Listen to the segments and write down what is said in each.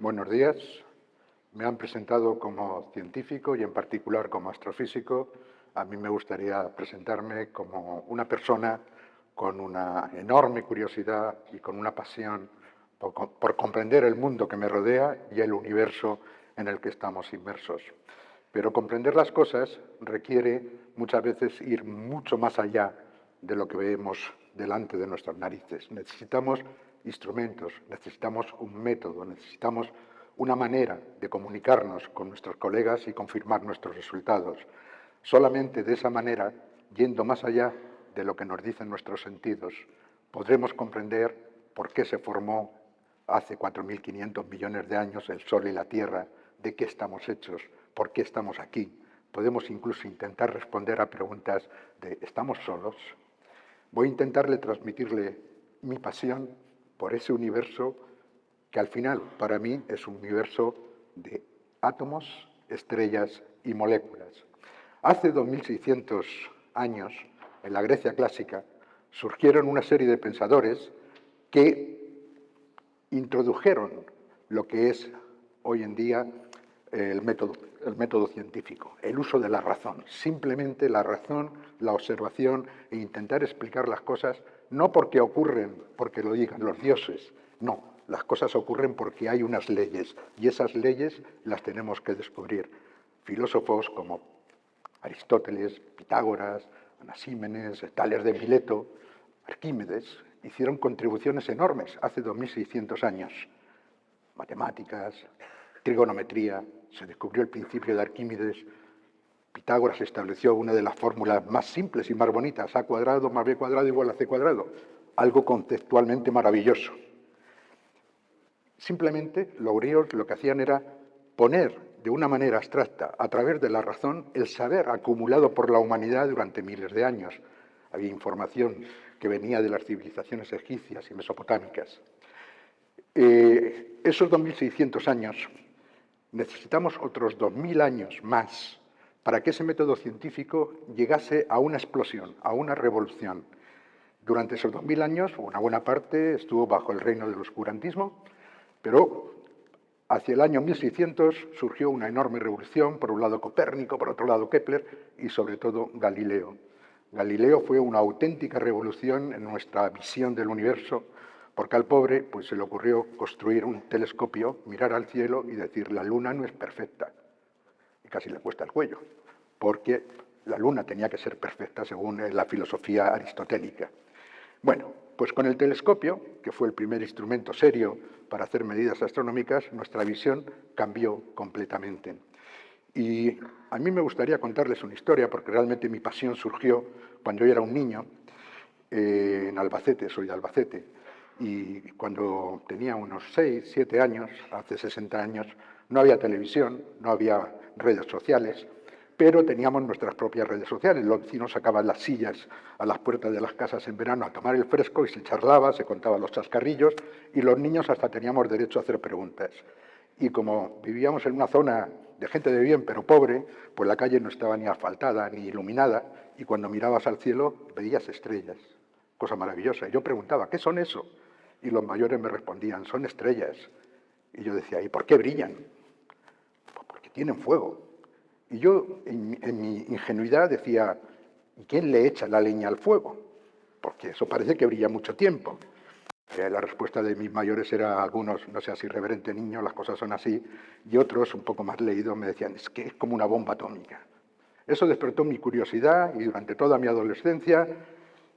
Buenos días. Me han presentado como científico y en particular como astrofísico. A mí me gustaría presentarme como una persona con una enorme curiosidad y con una pasión por comprender el mundo que me rodea y el universo en el que estamos inmersos. Pero comprender las cosas requiere muchas veces ir mucho más allá de lo que vemos delante de nuestras narices. Necesitamos instrumentos, necesitamos un método, necesitamos una manera de comunicarnos con nuestros colegas y confirmar nuestros resultados. Solamente de esa manera, yendo más allá de lo que nos dicen nuestros sentidos, podremos comprender por qué se formó hace 4.500 millones de años el Sol y la Tierra, de qué estamos hechos, por qué estamos aquí. Podemos incluso intentar responder a preguntas de ¿estamos solos? Voy a intentarle transmitirle mi pasión por ese universo que al final para mí es un universo de átomos, estrellas y moléculas. Hace 2600 años, en la Grecia clásica, surgieron una serie de pensadores que introdujeron lo que es hoy en día el método científico, el uso de la razón, simplemente la razón, la observación e intentar explicar las cosas no porque ocurren, porque lo digan los dioses, no, las cosas ocurren porque hay unas leyes y esas leyes las tenemos que descubrir. Filósofos como Aristóteles, Pitágoras, Anasímenes, Tales de Mileto, Arquímedes, hicieron contribuciones enormes hace 2600 años. Matemáticas, trigonometría, se descubrió el principio de Arquímedes, Pitágoras estableció una de las fórmulas más simples y más bonitas, a cuadrado más b cuadrado igual a c cuadrado, algo conceptualmente maravilloso. Simplemente los griegos lo que hacían era poner de una manera abstracta, a través de la razón, el saber acumulado por la humanidad durante miles de años. Había información que venía de las civilizaciones egipcias y mesopotámicas. Esos 2600 años, necesitamos otros 2000 años más para que ese método científico llegase a una explosión, a una revolución. Durante esos 2000 años, una buena parte estuvo bajo el reino del oscurantismo, pero hacia el año 1600 surgió una enorme revolución, por un lado Copérnico, por otro lado Kepler y sobre todo Galileo. Galileo fue una auténtica revolución en nuestra visión del universo, porque al pobre pues, se le ocurrió construir un telescopio, mirar al cielo y decir la luna no es perfecta. Y casi le cuesta el cuello, porque la luna tenía que ser perfecta según la filosofía aristotélica. Bueno, pues con el telescopio, que fue el primer instrumento serio para hacer medidas astronómicas, nuestra visión cambió completamente. Y a mí me gustaría contarles una historia, porque realmente mi pasión surgió cuando yo era un niño en Albacete, soy de Albacete, y cuando tenía unos 6, 7 años, hace 60 años, no había televisión, no había redes sociales, pero teníamos nuestras propias redes sociales. Los vecinos sacaban las sillas a las puertas de las casas en verano a tomar el fresco y se charlaba, se contaban los chascarrillos y los niños hasta teníamos derecho a hacer preguntas. Y como vivíamos en una zona de gente de bien pero pobre, pues la calle no estaba ni asfaltada ni iluminada y cuando mirabas al cielo veías estrellas, cosa maravillosa. Y yo preguntaba, ¿qué son eso? Y los mayores me respondían, son estrellas. Y yo decía, ¿y por qué brillan? Pues porque tienen fuego. Y yo, en mi ingenuidad, decía, ¿y quién le echa la leña al fuego? Porque eso parece que brilla mucho tiempo. La respuesta de mis mayores era, algunos, no seas irreverente niño, las cosas son así, y otros, un poco más leídos, me decían, es que es como una bomba atómica. Eso despertó mi curiosidad y durante toda mi adolescencia,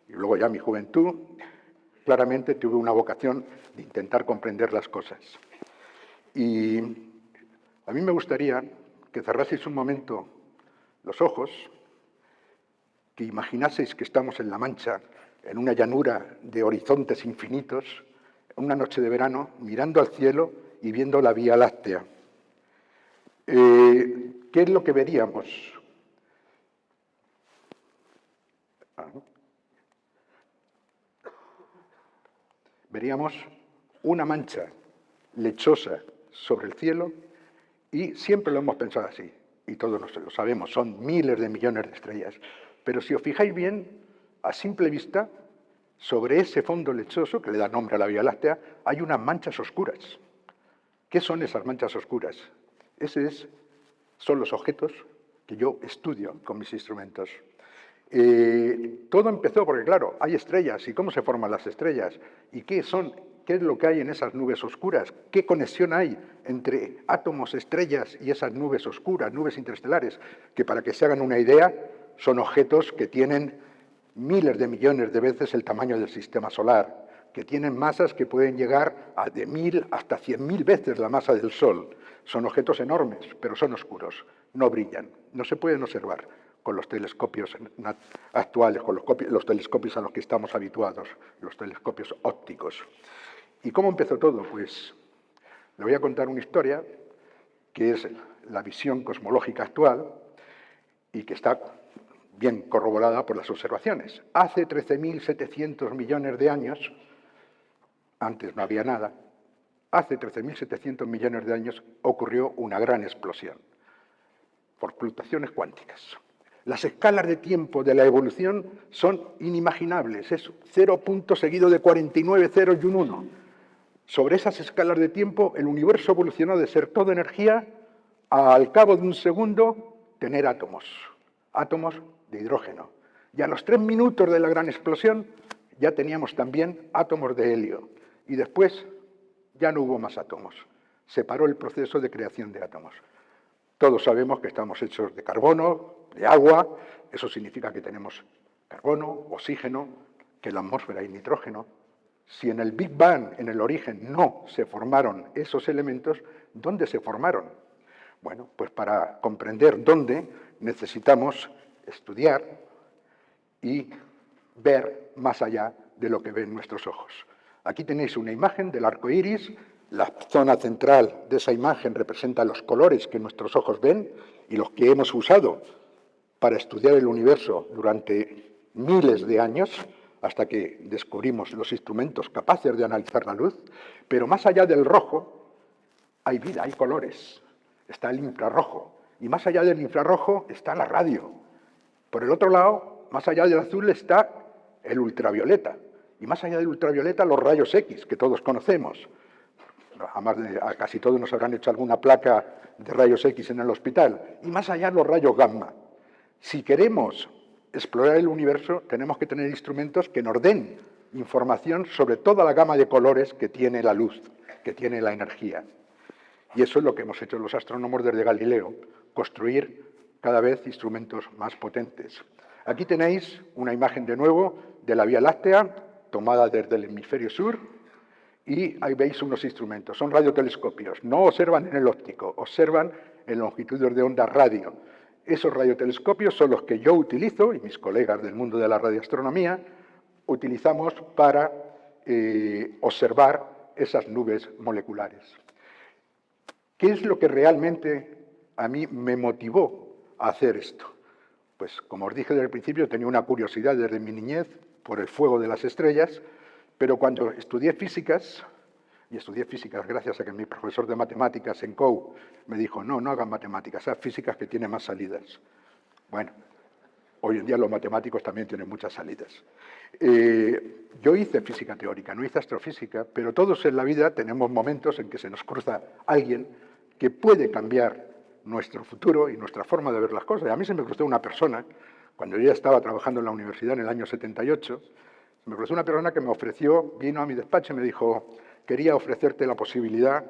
y luego ya mi juventud, claramente tuve una vocación de intentar comprender las cosas. Y a mí me gustaría que cerraseis un momento los ojos, que imaginaseis que estamos en La Mancha, en una llanura de horizontes infinitos, una noche de verano, mirando al cielo y viendo la Vía Láctea. ¿Qué es lo que veríamos? Veríamos una mancha lechosa sobre el cielo y siempre lo hemos pensado así, y todos lo sabemos, son miles de millones de estrellas. Pero si os fijáis bien, a simple vista, sobre ese fondo lechoso, que le da nombre a la Vía Láctea, hay unas manchas oscuras. ¿Qué son esas manchas oscuras? Son los objetos que yo estudio con mis instrumentos. Todo empezó porque, claro, hay estrellas. ¿Y cómo se forman las estrellas? ¿Y qué es lo que hay en esas nubes oscuras? ¿Qué conexión hay entre átomos, estrellas y esas nubes oscuras, nubes interestelares? Que, para que se hagan una idea, son objetos que tienen miles de millones de veces el tamaño del sistema solar, que tienen masas que pueden llegar a de 1000 hasta 100.000 veces la masa del Sol. Son objetos enormes, pero son oscuros, no brillan, no se pueden observar con los telescopios actuales, con los telescopios a los que estamos habituados, los telescopios ópticos. ¿Y cómo empezó todo? Pues le voy a contar una historia que es la visión cosmológica actual y que está bien corroborada por las observaciones. Hace 13.700 millones de años, antes no había nada, hace 13.700 millones de años ocurrió una gran explosión por fluctuaciones cuánticas. Las escalas de tiempo de la evolución son inimaginables, es 0 punto seguido de 49 ceros y un 1. Sobre esas escalas de tiempo, el universo evolucionó de ser toda energía a, al cabo de un segundo, tener átomos de hidrógeno. Y a los 3 minutos de la gran explosión ya teníamos también átomos de helio. Y después ya no hubo más átomos. Se paró el proceso de creación de átomos. Todos sabemos que estamos hechos de carbono, de agua, eso significa que tenemos carbono, oxígeno, que en la atmósfera hay nitrógeno. Si en el Big Bang, en el origen, no se formaron esos elementos, ¿dónde se formaron? Bueno, pues para comprender dónde necesitamos estudiar y ver más allá de lo que ven nuestros ojos. Aquí tenéis una imagen del arco iris. La zona central de esa imagen representa los colores que nuestros ojos ven y los que hemos usado para estudiar el universo durante miles de años, hasta que descubrimos los instrumentos capaces de analizar la luz. Pero más allá del rojo hay vida, hay colores. Está el infrarrojo. Y más allá del infrarrojo está la radio. Por el otro lado, más allá del azul está el ultravioleta. Y más allá del ultravioleta, los rayos X, que todos conocemos. A casi todos nos habrán hecho alguna placa de rayos X en el hospital. Y más allá, los rayos gamma. Si queremos explorar el universo, tenemos que tener instrumentos que nos den información sobre toda la gama de colores que tiene la luz, que tiene la energía. Y eso es lo que hemos hecho los astrónomos desde Galileo, construir cada vez instrumentos más potentes. Aquí tenéis una imagen de nuevo de la Vía Láctea, tomada desde el hemisferio sur, y ahí veis unos instrumentos, son radiotelescopios. No observan en el óptico, observan en longitudes de onda radio. Esos radiotelescopios son los que yo utilizo, y mis colegas del mundo de la radioastronomía, utilizamos para observar esas nubes moleculares. ¿Qué es lo que realmente a mí me motivó a hacer esto? Pues, como os dije desde el principio, tenía una curiosidad desde mi niñez por el fuego de las estrellas, pero cuando estudié físicas, y estudié físicas gracias a que mi profesor de matemáticas en COU me dijo, no hagan matemáticas, haz físicas que tienen más salidas. Bueno, hoy en día los matemáticos también tienen muchas salidas. Yo hice física teórica, no hice astrofísica, pero todos en la vida tenemos momentos en que se nos cruza alguien que puede cambiar nuestro futuro y nuestra forma de ver las cosas. A mí se me cruzó una persona, cuando yo ya estaba trabajando en la universidad en el año 78, se me cruzó una persona que me ofreció, vino a mi despacho y me dijo, quería ofrecerte la posibilidad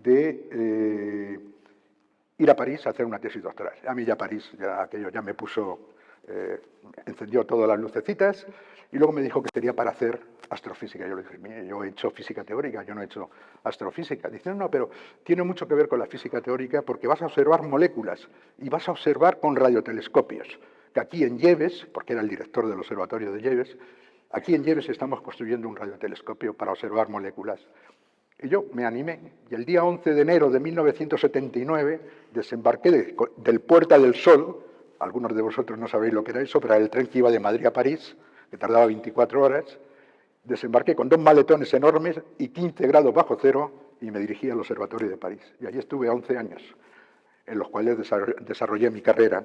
de ir a París a hacer una tesis doctoral. A mí ya París, aquello ya me puso, encendió todas las lucecitas, y luego me dijo que sería para hacer astrofísica. Yo le dije, mire, yo he hecho física teórica, yo no he hecho astrofísica. Dice, no, pero tiene mucho que ver con la física teórica porque vas a observar moléculas y vas a observar con radiotelescopios. Que aquí en Lleves, porque era el director del observatorio de Lleves, aquí en Lleves estamos construyendo un radiotelescopio para observar moléculas. Y yo me animé, y el día 11 de enero de 1979 desembarqué del Puerta del Sol. Algunos de vosotros no sabéis lo que era eso, pero era el tren que iba de Madrid a París, que tardaba 24 horas. Desembarqué con 2 maletones enormes y 15 grados bajo cero y me dirigí al Observatorio de París. Y allí estuve 11 años, en los cuales desarrollé mi carrera.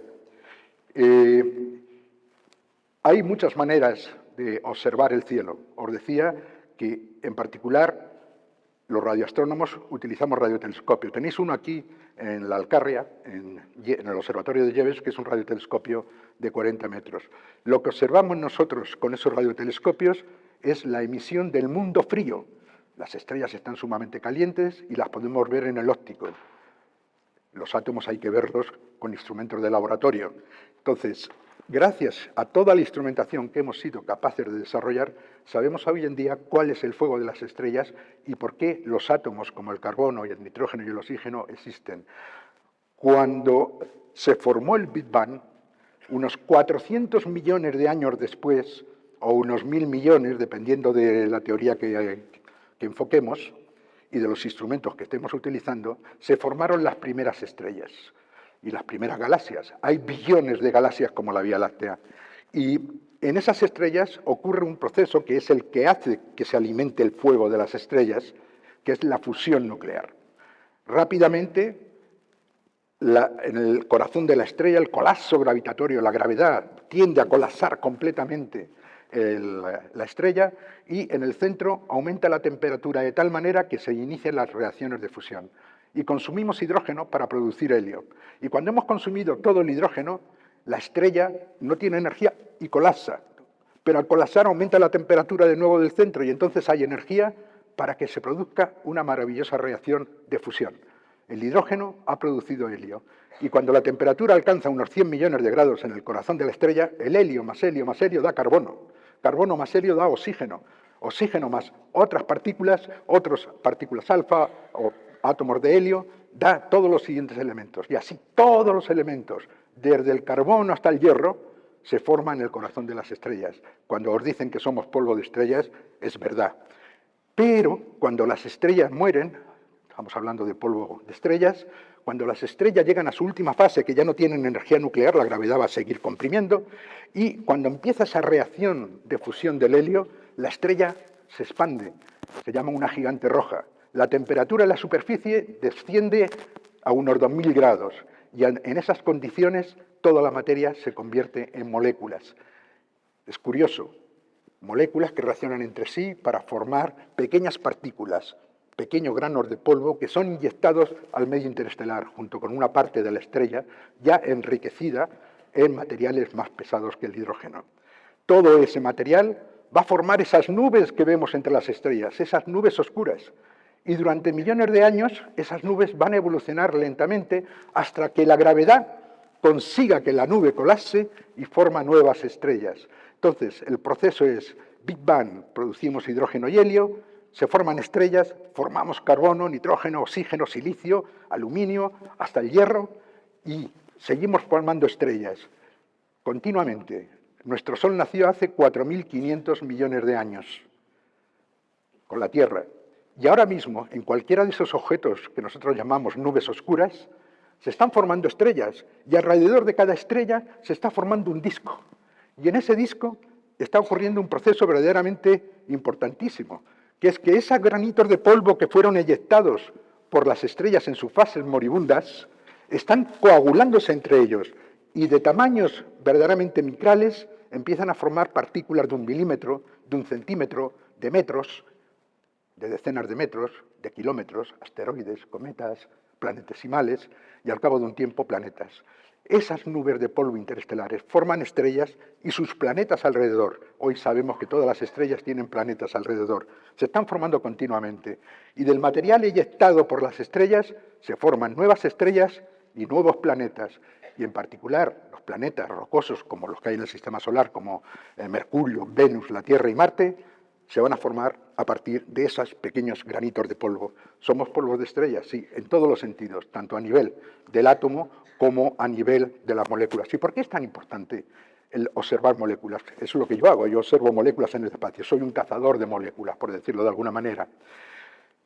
Hay muchas maneras de observar el cielo. Os decía que, en particular, los radioastrónomos utilizamos radiotelescopio. Tenéis uno aquí en la Alcarria, en el Observatorio de Lleves, que es un radiotelescopio de 40 metros. Lo que observamos nosotros con esos radiotelescopios es la emisión del mundo frío. Las estrellas están sumamente calientes y las podemos ver en el óptico. Los átomos hay que verlos con instrumentos de laboratorio. Entonces, gracias a toda la instrumentación que hemos sido capaces de desarrollar, sabemos hoy en día cuál es el fuego de las estrellas y por qué los átomos como el carbono y el nitrógeno y el oxígeno existen. Cuando se formó el Big Bang, unos 400 millones de años después, o unos 1000 millones, dependiendo de la teoría que enfoquemos y de los instrumentos que estemos utilizando, se formaron las primeras estrellas y las primeras galaxias. Hay billones de galaxias como la Vía Láctea. Y en esas estrellas ocurre un proceso que es el que hace que se alimente el fuego de las estrellas, que es la fusión nuclear. Rápidamente, en el corazón de la estrella, el colapso gravitatorio, la gravedad, tiende a colapsar completamente la estrella y en el centro aumenta la temperatura de tal manera que se inician las reacciones de fusión. Y consumimos hidrógeno para producir helio. Y cuando hemos consumido todo el hidrógeno, la estrella no tiene energía y colapsa. Pero al colapsar aumenta la temperatura de nuevo del centro y entonces hay energía para que se produzca una maravillosa reacción de fusión. El hidrógeno ha producido helio. Y cuando la temperatura alcanza unos 100 millones de grados en el corazón de la estrella, el helio más helio más helio da carbono. Carbono más helio da oxígeno. Oxígeno más otras partículas alfa o átomos de helio, da todos los siguientes elementos. Y así todos los elementos, desde el carbono hasta el hierro, se forman en el corazón de las estrellas. Cuando os dicen que somos polvo de estrellas, es verdad. Pero cuando las estrellas mueren, estamos hablando de polvo de estrellas, cuando las estrellas llegan a su última fase, que ya no tienen energía nuclear, la gravedad va a seguir comprimiendo, y cuando empieza esa reacción de fusión del helio, la estrella se expande, se llama una gigante roja. La temperatura en la superficie desciende a unos 2000 grados y en esas condiciones toda la materia se convierte en moléculas. Es curioso, moléculas que reaccionan entre sí para formar pequeñas partículas, pequeños granos de polvo que son inyectados al medio interestelar junto con una parte de la estrella ya enriquecida en materiales más pesados que el hidrógeno. Todo ese material va a formar esas nubes que vemos entre las estrellas, esas nubes oscuras. Y durante millones de años esas nubes van a evolucionar lentamente hasta que la gravedad consiga que la nube colapse y forma nuevas estrellas. Entonces, el proceso es Big Bang, producimos hidrógeno y helio, se forman estrellas, formamos carbono, nitrógeno, oxígeno, silicio, aluminio, hasta el hierro, y seguimos formando estrellas continuamente. Nuestro Sol nació hace 4.500 millones de años, con la Tierra. Y ahora mismo, en cualquiera de esos objetos que nosotros llamamos nubes oscuras, se están formando estrellas, y alrededor de cada estrella se está formando un disco. Y en ese disco está ocurriendo un proceso verdaderamente importantísimo, que es que esos granitos de polvo que fueron eyectados por las estrellas en sus fases moribundas, están coagulándose entre ellos, y de tamaños verdaderamente micrales empiezan a formar partículas de 1 milímetro, de 1 centímetro, de metros, de decenas de metros, de kilómetros, asteroides, cometas, planetesimales, y al cabo de un tiempo planetas. Esas nubes de polvo interestelares forman estrellas y sus planetas alrededor. Hoy sabemos que todas las estrellas tienen planetas alrededor. Se están formando continuamente. Y del material eyectado por las estrellas se forman nuevas estrellas y nuevos planetas. Y en particular los planetas rocosos como los que hay en el Sistema Solar, como Mercurio, Venus, la Tierra y Marte, se van a formar a partir de esos pequeños granitos de polvo. Somos polvos de estrellas, sí, en todos los sentidos, tanto a nivel del átomo como a nivel de las moléculas. ¿Y por qué es tan importante el observar moléculas? Eso es lo que yo hago, yo observo moléculas en el espacio, soy un cazador de moléculas, por decirlo de alguna manera,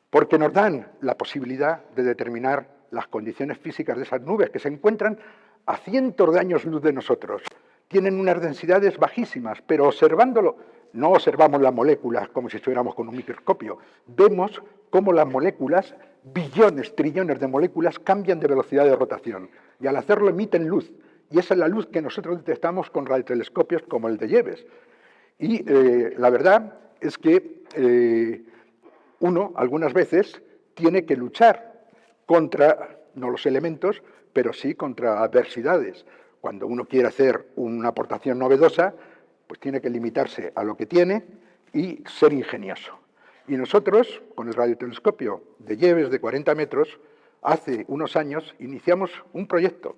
porque nos dan la posibilidad de determinar las condiciones físicas de esas nubes que se encuentran a cientos de años luz de nosotros. Tienen unas densidades bajísimas, pero observándolo, no observamos las moléculas como si estuviéramos con un microscopio. Vemos cómo las moléculas, billones, trillones de moléculas, cambian de velocidad de rotación. Y al hacerlo emiten luz. Y esa es la luz que nosotros detectamos con radiotelescopios como el de Lleves. Y la verdad es que uno, algunas veces, tiene que luchar contra, no los elementos, pero sí contra adversidades. Cuando uno quiere hacer una aportación novedosa, pues tiene que limitarse a lo que tiene y ser ingenioso. Y nosotros, con el radiotelescopio de Yebes de 40 metros, hace unos años iniciamos un proyecto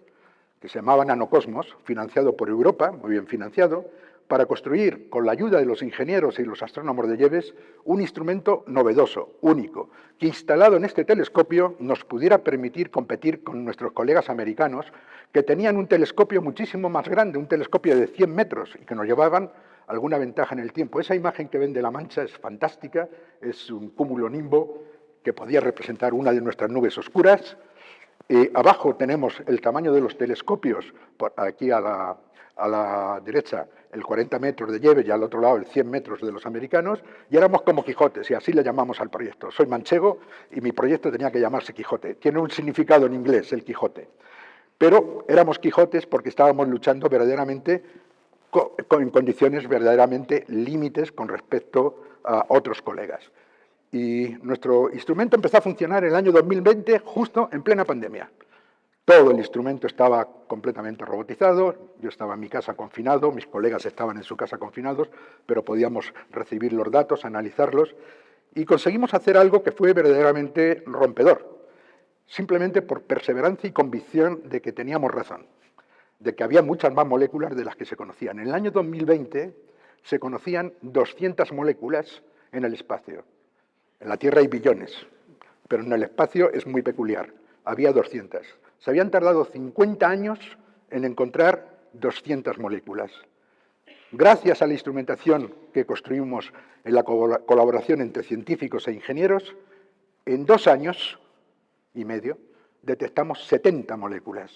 que se llamaba Nanocosmos, financiado por Europa, muy bien financiado, para construir, con la ayuda de los ingenieros y los astrónomos de Yebes, un instrumento novedoso, único, que instalado en este telescopio nos pudiera permitir competir con nuestros colegas americanos, que tenían un telescopio muchísimo más grande, un telescopio de 100 metros, y que nos llevaban alguna ventaja en el tiempo. Esa imagen que ven de la Mancha es fantástica, es un cúmulo nimbo que podía representar una de nuestras nubes oscuras. Abajo tenemos el tamaño de los telescopios, por aquí a la derecha el 40 metros de Yebes y al otro lado el 100 metros de los americanos, y éramos como Quijotes, y así le llamamos al proyecto. Soy manchego y mi proyecto tenía que llamarse Quijote. Tiene un significado en inglés, el Quijote. Pero éramos Quijotes porque estábamos luchando verdaderamente en condiciones verdaderamente límites con respecto a otros colegas. Y nuestro instrumento empezó a funcionar en el año 2020, justo en plena pandemia. Todo el instrumento estaba completamente robotizado, yo estaba en mi casa confinado, mis colegas estaban en su casa confinados, pero podíamos recibir los datos, analizarlos, y conseguimos hacer algo que fue verdaderamente rompedor, simplemente por perseverancia y convicción de que teníamos razón, de que había muchas más moléculas de las que se conocían. En el año 2020 se conocían 200 moléculas en el espacio. En la Tierra hay billones, pero en el espacio es muy peculiar. Había 200. Se habían tardado 50 años en encontrar 200 moléculas. Gracias a la instrumentación que construimos en la colaboración entre científicos e ingenieros, en 2 años y medio detectamos 70 moléculas.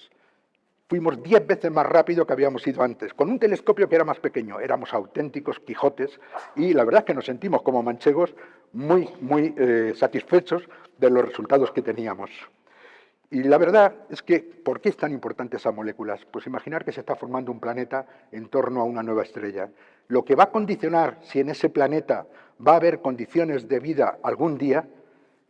Fuimos 10 veces más rápido que habíamos ido antes, con un telescopio que era más pequeño. Éramos auténticos Quijotes y la verdad es que nos sentimos como manchegos muy satisfechos de los resultados que teníamos. Y la verdad es que, ¿por qué es tan importante esas moléculas? Pues imaginar que se está formando un planeta en torno a una nueva estrella. Lo que va a condicionar si en ese planeta va a haber condiciones de vida algún día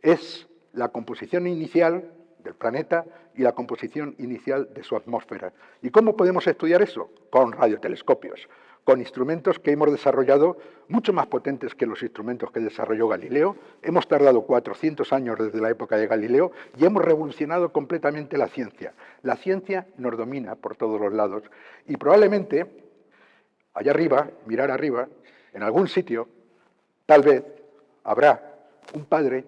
es la composición inicial del planeta y la composición inicial de su atmósfera. ¿Y cómo podemos estudiar eso? Con radiotelescopios, con instrumentos que hemos desarrollado mucho más potentes que los instrumentos que desarrolló Galileo. Hemos tardado 400 años desde la época de Galileo y hemos revolucionado completamente la ciencia. La ciencia nos domina por todos los lados y probablemente, allá arriba, mirar arriba, en algún sitio, tal vez habrá un padre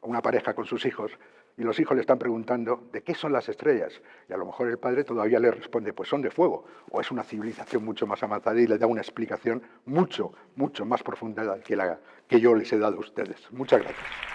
o una pareja con sus hijos y los hijos le están preguntando ¿de qué son las estrellas? Y a lo mejor el padre todavía le responde pues son de fuego, o es una civilización mucho más avanzada y le da una explicación mucho más profunda que yo les he dado a ustedes. Muchas gracias.